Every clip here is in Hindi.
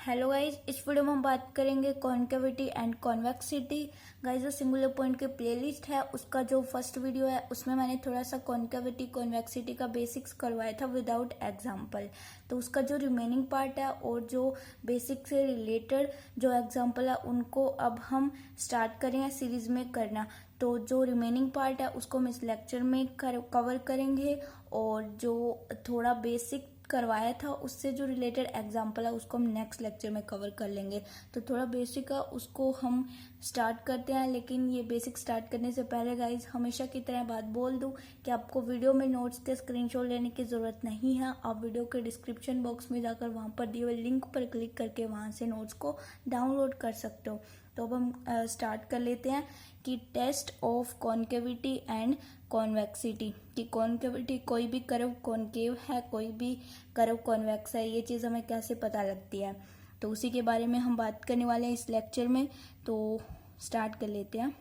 हेलो गाइज, इस वीडियो में हम बात करेंगे कॉन्केविटी एंड कॉन्वेक्सिटी। गाइज जो सिंगुलर पॉइंट के प्लेलिस्ट है उसका जो फर्स्ट वीडियो है उसमें मैंने थोड़ा सा कॉन्केविटी कॉन्वेक्सिटी का बेसिक्स करवाया था विदाउट एग्जांपल। तो उसका जो रिमेनिंग पार्ट है और जो बेसिक से रिलेटेड जो एग्जांपल है उनको अब हम स्टार्ट करें सीरीज में करना। तो जो रिमेनिंग पार्ट है उसको हम इस लेक्चर में कवर करेंगे और जो थोड़ा बेसिक करवाया था उससे जो रिलेटेड एग्जांपल है उसको हम नेक्स्ट लेक्चर में कवर कर लेंगे। तो थोड़ा बेसिक है उसको हम स्टार्ट करते हैं, लेकिन ये बेसिक स्टार्ट करने से पहले गाइज हमेशा की तरह बात बोल दूं कि आपको वीडियो में नोट्स के स्क्रीनशॉट लेने की ज़रूरत नहीं है। आप वीडियो के डिस्क्रिप्शन बॉक्स में जाकर वहाँ पर दिए हुए लिंक पर क्लिक करके वहाँ से नोट्स को डाउनलोड कर सकते हो। तो अब हम स्टार्ट कर लेते हैं कि test of concavity and convexity. कि कॉन्केविटी कोई भी कर्व कॉन्केव है, कोई भी कर्व कॉन्वेक्स है, ये चीज़ हमें कैसे पता लगती है, तो उसी के बारे में हम बात करने वाले हैं इस लेक्चर में। तो स्टार्ट कर लेते हैं।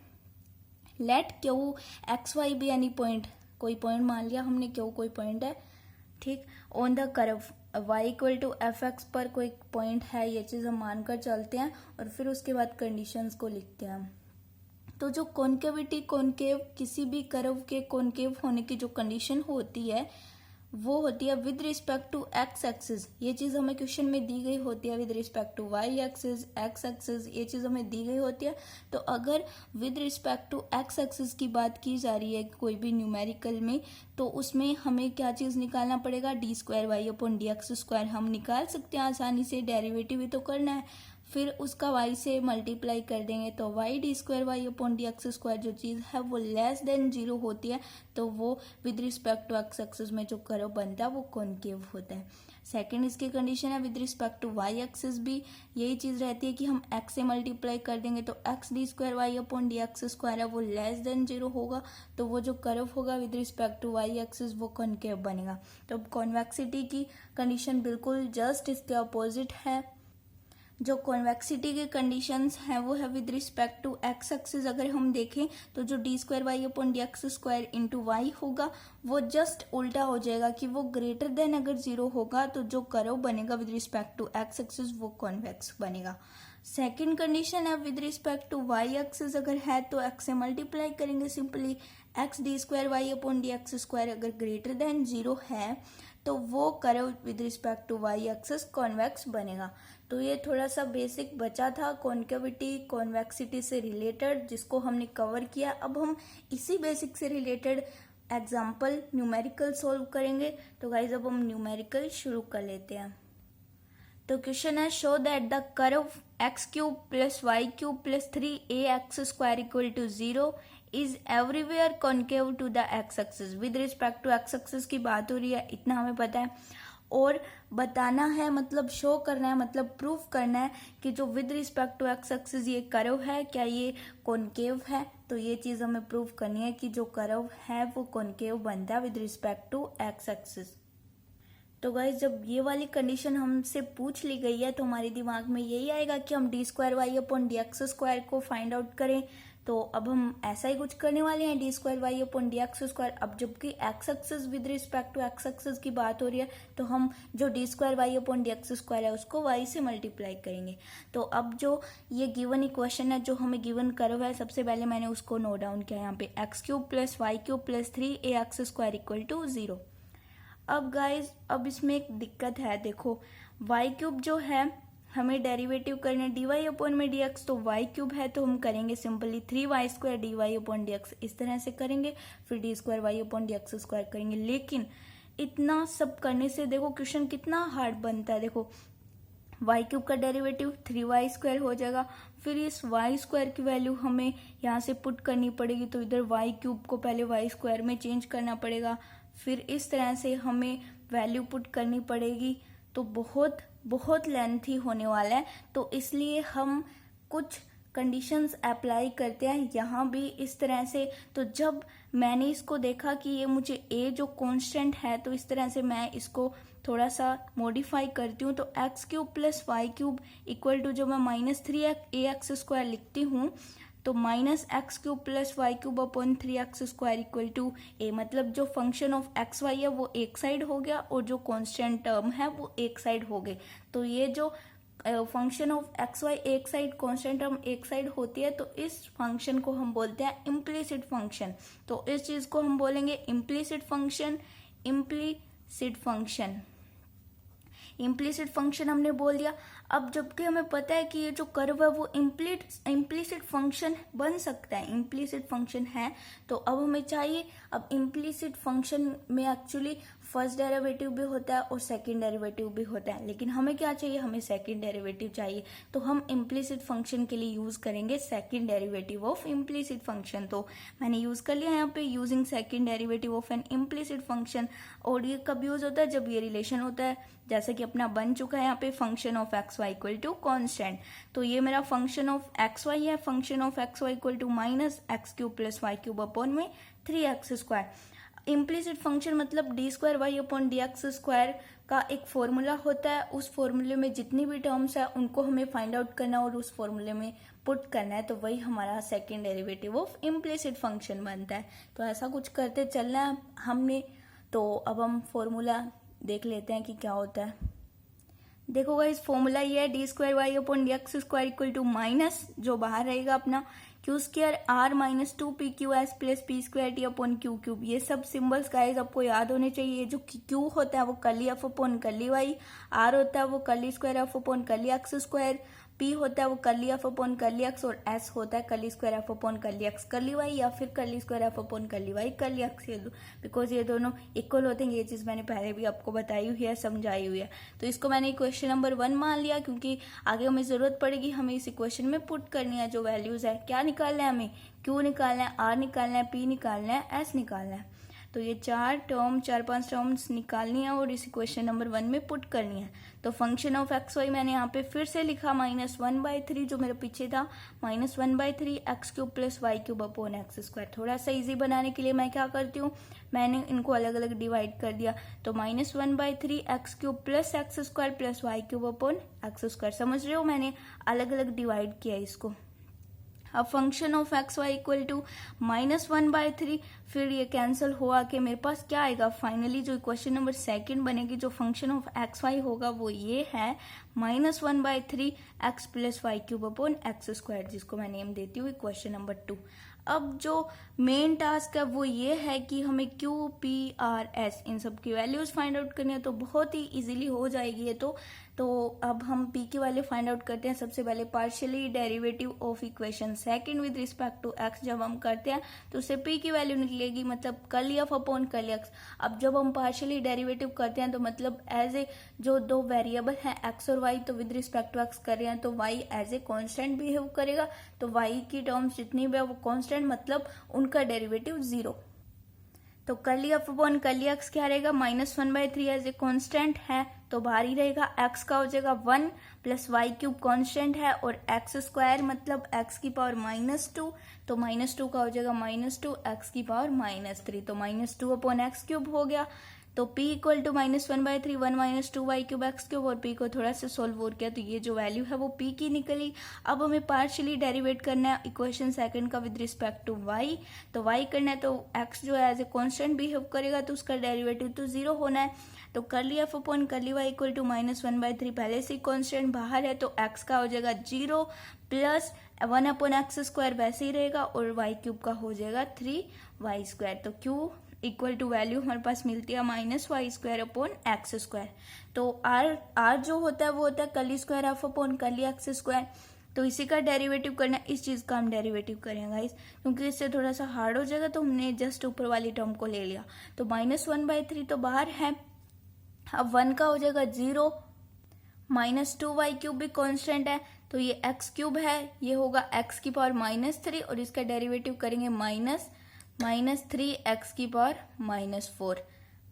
Let Q X Y be any point, कोई पॉइंट मान लिया हमने, क्यू कोई पॉइंट है, ठीक। On the curve y equal to F X पर कोई पॉइंट है, ये चीज़ हम मानकर चलते हैं और फिर उसके बाद कंडीशंस को लिखते हैं। तो जो कॉन्केविटी कॉन्केव किसी भी कर्व के कॉन्केव होने की जो कंडीशन होती है वो होती है with respect to X axis. ये चीज़ हमें क्वेश्चन में दी गई होती है। With respect to Y axis, X axis, ये चीज़ हमें दी गई होती है। तो अगर with respect to X axis की बात की जा रही है कोई भी न्यूमेरिकल में, तो उसमें हमें क्या चीज़ निकालना पड़ेगा, D square Y upon D X square. हम निकाल सकते हैं आसानी से, डेरिवेटिव भी तो करना है। फिर उसका y से मल्टीप्लाई कर देंगे तो Y D square Y upon D X square जो चीज़ है वो लेस देन 0 होती है। तो वो with respect to X axis में जो कर्व बनता है वो कॉन्केव होता है। सेकंड इसकी कंडीशन है with respect to Y axis भी यही चीज़ रहती है कि हम x से मल्टीप्लाई कर देंगे तो X D square Y upon D X square है वो लेस देन 0 होगा। तो वो जो कर्व होगा with respect to Y axis वो कॉन्केव बनेगा। तो अब कॉन्वेक्सिटी की कंडीशन बिल्कुल जस्ट इसके अपोजिट है। जो कॉन्वेक्सिटी के कंडीशंस हैं वो है with respect to X axis. अगर हम देखें तो जो D square Y upon D X square into Y होगा वो जस्ट उल्टा हो जाएगा कि वो ग्रेटर देन अगर 0 होगा तो जो कर्व बनेगा with respect to X axis वो कॉन्वेक्स बनेगा। सेकेंड कंडीशन है with respect to Y axis अगर है तो एक्स से मल्टीप्लाई करेंगे simply. X D square Y upon D X square अगर ग्रेटर देन 0 है तो वो curve with respect to Y axis convex बनेगा। तो ये थोड़ा सा बेसिक बचा था कॉन्केविटी कॉन्वेक्सिटी से रिलेटेड जिसको हमने कवर किया। अब हम इसी बेसिक से रिलेटेड एग्जाम्पल न्यूमेरिकल सॉल्व करेंगे। तो गाइज अब हम न्यूमेरिकल शुरू कर लेते हैं। तो क्वेश्चन है show that the curve X cube plus Y cube plus 3ax square equal to 0 is everywhere concave to the X axis. With respect to X axis की बात हो रही है, इतना हमें पता है। और बताना है मतलब शो करना है, मतलब प्रूफ करना है कि जो with respect to X axis ये कर्व है क्या ये कॉन्केव है। तो ये चीज़ हमें प्रूफ करनी है कि जो कर्व है वो कॉन्केव बनता है with respect to X axis. तो गाइज जब ये वाली कंडीशन हमसे पूछ ली गई है तो हमारे दिमाग में यही आएगा कि हम D square Y upon D X square को फाइंड आउट करें। तो अब हम ऐसा ही कुछ करने वाले हैं, D square Y upon D X square. अब जबकि X axis with respect to X axis की बात हो रही है तो हम जो D square Y upon D X square है उसको वाई से मल्टीप्लाई करेंगे। तो अब जो ये गिवन इक्वेशन है जो हमें गिवन कर्व है सबसे पहले मैंने उसको नोट डाउन किया यहाँ पे, X cube plus Y cube plus 3ax square equal to 0। अब गाइज अब इसमें एक दिक्कत है, देखो वाई क्यूब जो है हमें डेरिवेटिव करने डी वाई अपॉन में डी एक्स, तो वाई क्यूब है तो हम करेंगे simply 3y square D Y upon D X, इस तरह से करेंगे। फिर D square Y upon D X square करेंगे। लेकिन इतना सब करने से देखो क्वेश्चन कितना हार्ड बनता है। देखो वाई क्यूब का डेरिवेटिव 3y स्क्वायर हो जाएगा, फिर इस वाई स्क्वायर की वैल्यू हमें यहाँ से पुट करनी पड़ेगी। तो इधर वाई क्यूब को पहले वाई स्क्वायर में चेंज करना पड़ेगा, फिर इस तरह से हमें वैल्यू पुट करनी पड़ेगी। तो बहुत बहुत लेंथी होने वाला है, तो इसलिए हम कुछ कंडीशंस अप्लाई करते हैं यहाँ भी इस तरह से। तो जब मैंने इसको देखा कि ये मुझे a जो कांस्टेंट है तो इस तरह से मैं इसको थोड़ा सा मॉडिफाई करती हूँ। तो X cube plus Y cube equal to जो मैं -3ax स्क्वायर लिखती हूँ तो -x cube plus Y cube upon 3x square equal to a, मतलब जो फंक्शन ऑफ एक्स वाई है वो एक साइड हो गया और जो कांस्टेंट टर्म है वो एक साइड हो गए। तो ये जो फंक्शन ऑफ एक्स वाई एक साइड कांस्टेंट टर्म एक साइड होती है तो इस फंक्शन को हम बोलते हैं इम्प्लिसिट फंक्शन। तो इस चीज को हम बोलेंगे implicit function. Implicit function, implicit function हमने बोल दिया। अब जबकि हमें पता है कि ये जो कर्व है वो इम्प्लिसिट फंक्शन बन सकता है, इम्प्लिसिट फंक्शन है, तो अब हमें चाहिए, अब इम्प्लिसिट फंक्शन में एक्चुअली फर्स्ट डेरिवेटिव भी होता है और सेकंड डेरिवेटिव भी होता है, लेकिन हमें क्या चाहिए, हमें सेकंड डेरिवेटिव चाहिए, तो हम इम्प्लिसिट फंक्शन के लिए यूज करेंगे second derivative of implicit function. तो मैंने यूज कर लिया यहाँ पे using second derivative of N implicit function. और ये कब यूज होता है, जब ये रिलेशन होता है, जैसे कि अपना बन चुका है यहाँ पे function of X Y equal to constant. तो ये मेरा फंक्शन ऑफ एक्स वाई है, function of X Y equal to minus x cube plus Y cube upon में 3x²। इम्प्लिसिट फंक्शन मतलब D square Y upon D X square का एक फॉर्मूला होता है, उस फॉर्मूले में जितनी भी टर्म्स है उनको हमें फाइंड आउट करना और उस फॉर्मूले में पुट करना है, तो वही हमारा second derivative of implicit function बनता है। तो ऐसा कुछ करते चलना है हमने। तो अब हम फॉर्मूला देख लेते हैं कि क्या होता है। देखो गाइस, फॉर्मूला ये है D square Y upon D X square equal to minus, जो बाहर रहेगा अपना Q square R minus 2pqs plus P square T upon Q cube. ये सब सिंबल्स गाइस आपको याद होने चाहिए। जो क्यू होता है वो curly F upon curly Y, R होता है वो curly square F upon curly X square, P होता है वो curly F upon curly X, और एस होता है curly square F upon curly x curly Y, या फिर curly square F upon curly Y curly X. ये बिकॉज ये दोनों इक्वल होते हैं, ये चीज मैंने पहले भी आपको बताई हुई है, समझाई हुई है। तो इसको मैंने क्वेश्चन नंबर 1 मान लिया, क्योंकि आगे हमें जरूरत पड़ेगी, हमें इस इक्वेशन में पुट करनी है जो वैल्यूज है। क्या निकालना है हमें, क्यू निकालना है, आर निकालना है, पी निकालना है, एस निकालना है। तो ये 4-5 टर्म्स निकालनी है और इस इक्वेशन नंबर 1 में पुट करनी है। तो फंक्शन ऑफ एक्स वाई मैंने यहाँ पे फिर से लिखा -1/3, जो मेरे पीछे था -1/3 X cube plus Y cube upon x square. थोड़ा सा इजी बनाने के लिए मैं क्या करती हूँ, मैंने इनको अलग अलग डिवाइड कर दिया। तो -1/3 X cube plus X square plus Y cube upon x square. समझ रहे हो, मैंने अलग अलग डिवाइड किया इसको। अब function of X Y equal to -1/3, फिर ये कैंसिल हुआ कि मेरे पास क्या आएगा, फाइनली जो इक्वेशन नंबर 2 बनेगी, जो फंक्शन ऑफ एक्स वाई होगा वो ये है -1/3 X plus Y cube upon x square, जिसको मैं नेम देती हूँ इक्वेशन नंबर 2। अब जो मेन टास्क है वो ये है कि हमें क्यू पी आर एस इन सब की वैल्यूज फाइंड आउट करनी है, तो बहुत ही इजीली हो जाएगी ये। तो अब हम पी की वैल्यू फाइंड आउट करते हैं। सबसे पहले partially derivative of equation second with respect to X जब हम करते हैं तो उससे पी की वैल्यू निकलेगी, मतलब curly F upon curly x. अब जब हम पार्शियली डेरिवेटिव करते हैं तो मतलब एज ए जो दो वेरिएबल हैं एक्स और वाई, तो विद रिस्पेक्ट टू एक्स कर रहे हैं तो Y as a constant behave करेगा, तो वाई की टर्म्स जितनी भी है वो कॉन्स्टेंट, मतलब उनका डेरिवेटिव 0। तो curly F upon curly x क्या रहेगा, -1/3 एज ए कॉन्स्टेंट है तो बाहर ही रहेगा। एक्स का हो जाएगा 1 प्लस वाई क्यूब कॉन्स्टेंट है, और एक्स स्क्वायर मतलब एक्स की पावर -2, तो -2 का हो जाएगा -2 एक्स की पावर -3, तो -2 अपॉन एक्स क्यूब हो गया। तो p equal to -1/3 1 - 2 Y cube X cube, और p को थोड़ा सा सोल्व और किया तो ये जो वैल्यू है वो p की निकली। अब हमें पार्शियली डेरिवेट करना है इक्वेशन सेकंड का विद रिस्पेक्ट टू y, तो y करना है तो x जो है एज ए कॉन्स्टेंट बिहेव करेगा तो उसका डेरिवेटिव तो 0 होना है। तो curly F upon curly Y equal to -1/3 पहले से कॉन्स्टेंट बाहर है, तो x का हो जाएगा 0 प्लस 1 अपॉन एक्स स्क्वायर वैसे ही रहेगा, और वाई क्यूब का हो जाएगा 3y²। तो q इक्वल टू वैल्यू हमारे पास मिलती है -y² अपॉन एक्स स्क्वायर। तो r जो होता है वो होता है curly square F upon curly X square. तो इसी का डेरिवेटिव करना है, इस चीज का हम डेरिवेटिव करेंगे गाइस, क्योंकि इससे थोड़ा सा हार्ड हो जाएगा, तो हमने जस्ट ऊपर वाली टर्म को ले लिया। तो -1/3 तो बाहर है, अब 1 का हो जाएगा 0, -2y³ भी कॉन्स्टेंट है, तो ये एक्स क्यूब है, ये होगा x की पावर -3, और इसका डेरिवेटिव करेंगे -3x की पावर -4,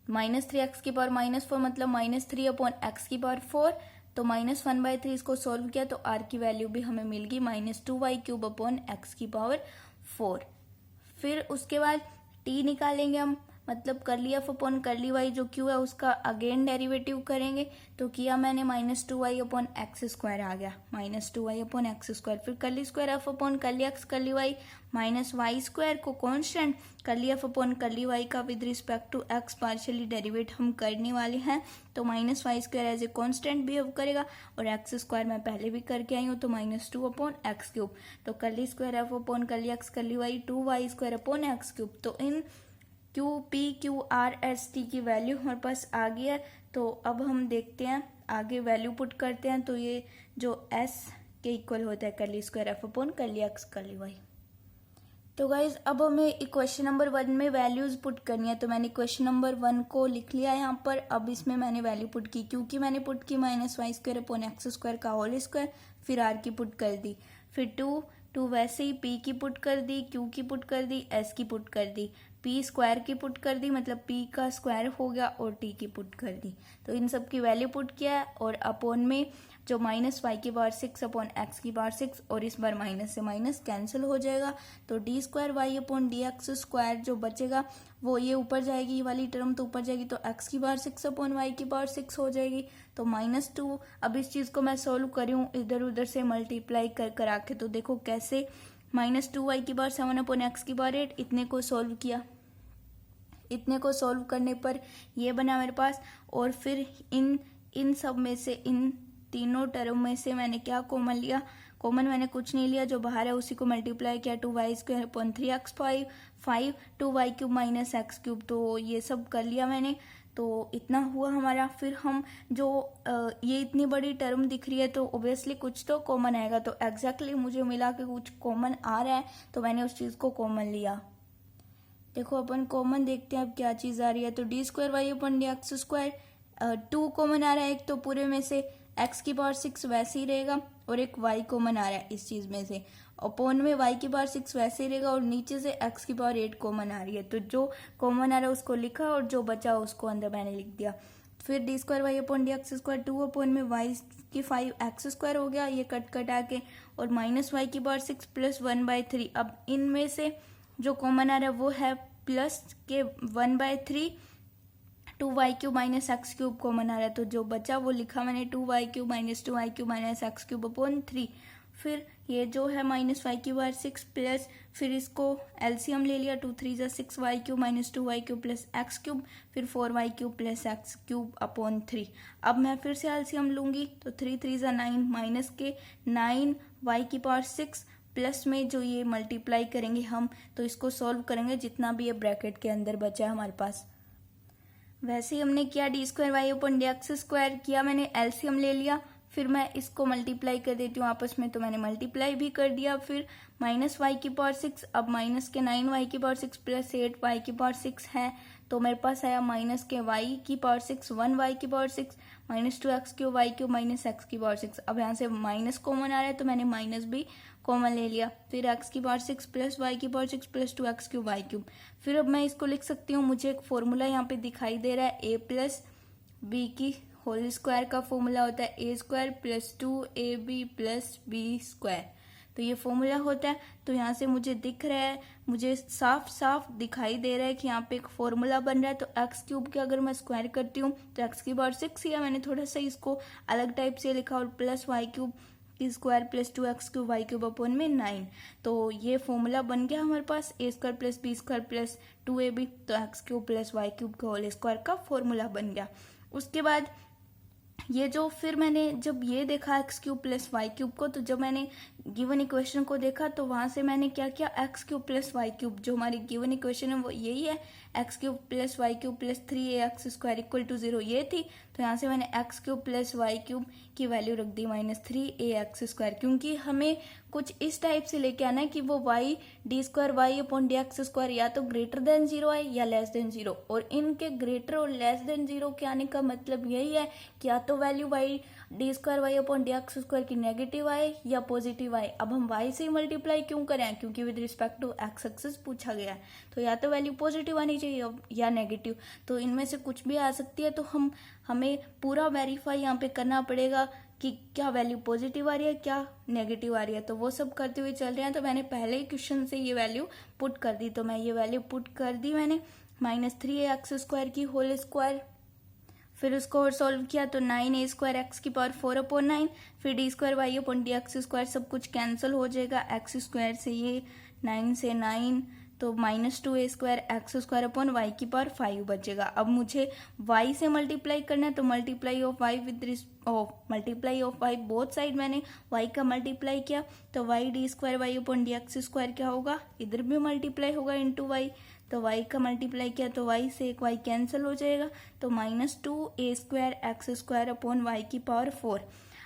-3x की पावर -4 मतलब -3 अपॉन x की पावर 4। तो -1/3 इसको सोल्व किया तो r की वैल्यू भी हमें मिल गई -2y³ अपॉन x की पावर 4। फिर उसके बाद t निकालेंगे हम, मतलब curly F upon curly Y जो क्यू है उसका अगेन डेरिवेटिव करेंगे। तो किया मैंने -2y अपॉन एक्स स्क्वायर आ गया, -2y अपॉन एक्स स्क्वायर। फिर curly square F upon curly x curly y minus y square को constant, curly F upon curly y का with respect to x partially derivate हम करने वाले हैं। तो minus y square as a constant behave करेगा और एक्स स्क्वायर मैं पहले भी करके आई हूँ तो -2 अपॉन एक्स क्यूब। तो curly square F upon curly x curly y 2y square upon x cube. तो इन q p q r s t की वैल्यू हमारे पास आ गई है। तो अब हम देखते हैं आगे वैल्यू पुट करते हैं। तो ये जो एस के इक्वल होता है curly square F upon curly x curly Y. तो गाइज अब हमें इक्वेशन नंबर 1 में वैल्यूज पुट करनी है। तो मैंने इक्वेशन नंबर 1 को लिख लिया यहाँ पर। अब इसमें मैंने वैल्यू पुट की, क्योंकि मैंने पुट की -y square upon x square का होल स्क्वायर, फिर r की पुट कर दी, फिर 2 वैसे ही p की पुट कर दी, q की पुट कर दी, s की पुट कर दी, p स्क्वायर की पुट कर दी, मतलब p का स्क्वायर हो गया, और t की पुट कर दी। तो इन सब की वैल्यू पुट किया है और अपॉन में जो -y⁻6 अपॉन x⁻6 और इस बार माइनस से माइनस कैंसिल हो जाएगा। तो d2y अपॉन dx स्क्वायर जो बचेगा वो ये ऊपर जाएगी, ये वाली टर्म तो ऊपर जाएगी, तो x⁻6 अपॉन y⁻6 हो जाएगी। तो -2। अब इस चीज़ को मैं सोल्व करी हूँ इधर उधर से मल्टीप्लाई कर आके। तो देखो कैसे, -2y⁻7 अपॉन x⁻8 इतने को सोल्व किया, इतने को सोल्व करने पर ये बना मेरे पास। और फिर इन सब में से, इन तीनों टर्म में से मैंने क्या कॉमन लिया, कॉमन मैंने कुछ नहीं लिया, जो बाहर है उसी को मल्टीप्लाई किया, 2y square upon 3x5 2y cube minus x cube. तो ये सब कर लिया मैंने, तो इतना हुआ हमारा। फिर हम जो ये इतनी बड़ी टर्म दिख रही है तो ओब्वियसली कुछ तो कॉमन आएगा। तो एग्जैक्टली मुझे मिला कि कुछ कॉमन आ रहा है, तो मैंने उस चीज़ को कॉमन लिया। देखो अपन कॉमन देखते हैं अब क्या चीज़ आ रही है। तो d2y upon dx square 2 common आ रहा है एक, तो पूरे में से x⁻6 वैसे ही रहेगा, और एक y कॉमन आ रहा है इस चीज़ में से, अपॉन में y⁻6 वैसे ही रहेगा, और नीचे से x⁻8 कॉमन आ रही है। तो जो कॉमन आ रहा है उसको लिखा और जो बचा उसको अंदर मैंने लिख दिया। फिर d2y upon dx square 2 upon में y⁵ एक्स स्क्वायर हो गया, ये कट आके, और -y⁻6 प्लस 1/3। अब इनमें से जो कॉमन आ रहा है वो है प्लस के 1/3, 2y cube minus x cube common आ रहा है, तो जो बचा वो लिखा मैंने 2y cube minus 2y cube minus x cube upon 3। फिर ये जो है -y⁻6 प्लस, फिर इसको एलसीएम ले लिया, 2 3 6y cube minus 2y cube plus x cube, फिर 4y cube plus x cube upon 3। अब मैं फिर से एलसीएम लूंगी, तो 3 3 9 माइनस के 9y⁻6 प्लस में जो ये मल्टीप्लाई करेंगे हम, तो इसको सॉल्व करेंगे जितना भी ये ब्रैकेट के अंदर बचा है हमारे पास। वैसे ही हमने किया, d2y अपॉन dx स्क्वायर किया, मैंने एलसीएम ले लिया, फिर मैं इसको मल्टीप्लाई कर देती हूँ आपस में, तो मैंने मल्टीप्लाई भी कर दिया। फिर -y⁻6, अब माइनस के 9y⁻6 प्लस 8y⁻6 है, तो मेरे पास आया माइनस के y⁻6 1y⁻6 -2x cube y cube minus x⁻6। अब यहाँ से माइनस कॉमन आ रहा है तो मैंने माइनस भी कॉमन ले लिया। फिर x⁻6 plus y⁻6 plus 2x cube y cube. फिर अब मैं इसको लिख सकती हूँ, मुझे एक फॉर्मूला यहाँ पे दिखाई दे रहा है, a प्लस बी की होल स्क्वायर का फॉर्मूला होता है a स्क्वायर प्लस 2ab प्लस बी स्क्वायर। तो ये फॉर्मूला होता है। तो यहाँ से मुझे दिख रहा है, मुझे साफ साफ दिखाई दे रहा है कि यहाँ पे एक फॉर्मूला बन रहा है। तो एक्स क्यूब के अगर मैं स्क्वायर करती हूँ तो x⁻6 या मैंने थोड़ा सा इसको अलग टाइप से लिखा, और प्लस y क्यूब की square plus 2x cube y cube upon में 9। तो ये फॉर्मूला बन गया हमारे पास, a square plus B square plus 2ab, तो X cube plus Y cube का होल स्क्वायर का फॉर्मूला बन गया। उसके बाद ये जो फिर मैंने जब ये देखा X cube plus Y cube को, तो जब मैंने गिवन इक्वेशन को देखा तो वहां से मैंने क्या किया, X cube plus Y cube, जो हमारी गिवन इक्वेशन है वो यही है, X cube plus Y cube plus 3ax square equal to 0 ये थी। तो यहाँ से मैंने X cube plus Y cube की वैल्यू रख दी -3ax स्क्वायर, क्योंकि हमें कुछ इस टाइप से लेके आना है कि वो y d2y upon dx square या तो ग्रेटर देन 0 आए या लेस देन 0। और इनके ग्रेटर और लेस देन 0 के आने का मतलब यही है कि या तो value y d2y upon dx square की नेगेटिव आए या पॉजिटिव आए। अब हम y से मल्टीप्लाई क्यों करें, क्योंकि with respect to X axis पूछा गया है, तो या तो वैल्यू पॉजिटिव आनी चाहिए या नेगेटिव, तो इनमें से कुछ भी आ सकती है। तो हमें पूरा वेरीफाई यहाँ पे करना पड़ेगा कि क्या वैल्यू पॉजिटिव आ रही है, क्या नेगेटिव आ रही है। तो वो सब करते हुए चल रहे हैं। तो मैंने पहले ही क्वेश्चन से ये वैल्यू पुट कर दी, तो मैं ये वैल्यू पुट कर दी मैंने। -3x² की होल स्क्वायर, फिर उसको और सॉल्व किया तो 9a² x⁴/9, फिर d²y/dx² सब कुछ कैंसिल हो जाएगा, x² से ये 9 से 9 तो -2a² x²/y⁵ बचेगा। अब मुझे y से मल्टीप्लाई करना है तो multiply of y both side मैंने y का मल्टीप्लाई किया तो y d²y/dx² क्या होगा, इधर भी मल्टीप्लाई होगा इंटू y, तो y का मल्टीप्लाई किया तो y से एक y कैंसिल हो जाएगा तो -2a² x²/y⁴।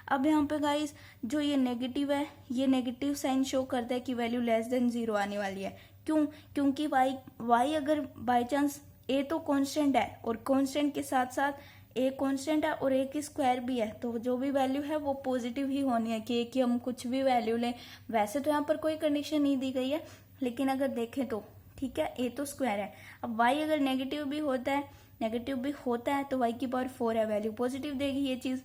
अब यहाँ पे गाइस जो ये नेगेटिव है, ये नेगेटिव साइन शो करता है कि वैल्यू लेस देन 0 आने वाली है। क्यों? क्योंकि y अगर बाय चांस a तो कांस्टेंट है और कांस्टेंट के साथ साथ a कांस्टेंट है और a की स्क्वायर भी है, तो जो भी वैल्यू है वो पॉजिटिव ही होनी है कि a की हम कुछ भी वैल्यू लें। वैसे तो यहाँ पर कोई कंडीशन नहीं दी गई है, लेकिन अगर देखें तो ठीक है, a तो स्क्वायर है। अब y अगर नेगेटिव भी होता है तो y⁴ है, वैल्यू पॉजिटिव देगी ये चीज़,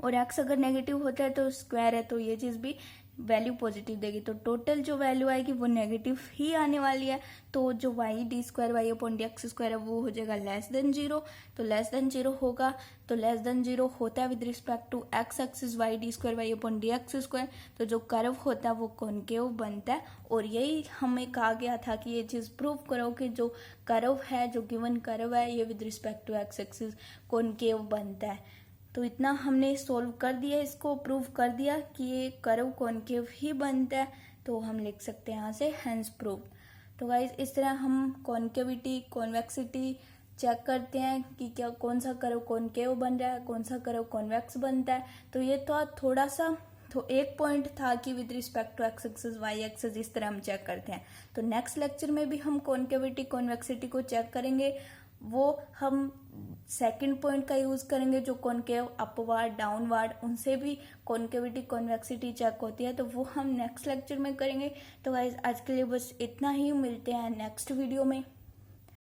और x अगर नेगेटिव होता है तो स्क्वायर है तो ये चीज़ भी वैल्यू पॉजिटिव देगी। तो टोटल जो वैल्यू आएगी वो नेगेटिव ही आने वाली है। तो जो y d²y/dx² है वो हो जाएगा लेस देन 0। तो लेस देन 0 होगा, तो लेस देन 0 होता है with respect to x axis y d²y/dx²। तो जो कर्व होता है वो कॉनकेव बनता है, और यही हमें कहा गया था कि ये चीज़ प्रूव करो कि जो कर्व है, जो गिवन कर्व है, ये with respect to x axis concave बनता है। तो इतना हमने सॉल्व कर दिया, इसको प्रूव कर दिया कि ये कर्व कॉनकेव ही बनता है, तो हम लिख सकते हैं यहाँ से हेंस प्रूव। तो गाइज इस तरह हम कॉनकेविटी कॉन्वेक्सिटी चेक करते हैं कि क्या कौन सा कर्व कॉनकेव बन रहा है, कौन सा कर्व कॉन्वेक्स बनता है। तो ये तो थोड़ा सा तो एक पॉइंट था कि with respect to x axis y axis इस तरह हम चेक करते हैं। तो नेक्स्ट लेक्चर में भी हम कॉनकेविटी कॉन्वेक्सिटी को चेक करेंगे, वो हम सेकंड पॉइंट का यूज करेंगे जो कॉनकेव अपवर्ड डाउनवर्ड, उनसे भी कॉनकेविटी कॉन्वेक्सिटी चेक होती है, तो वो हम नेक्स्ट लेक्चर में करेंगे। तो गाइज आज के लिए बस इतना ही, मिलते हैं नेक्स्ट वीडियो में।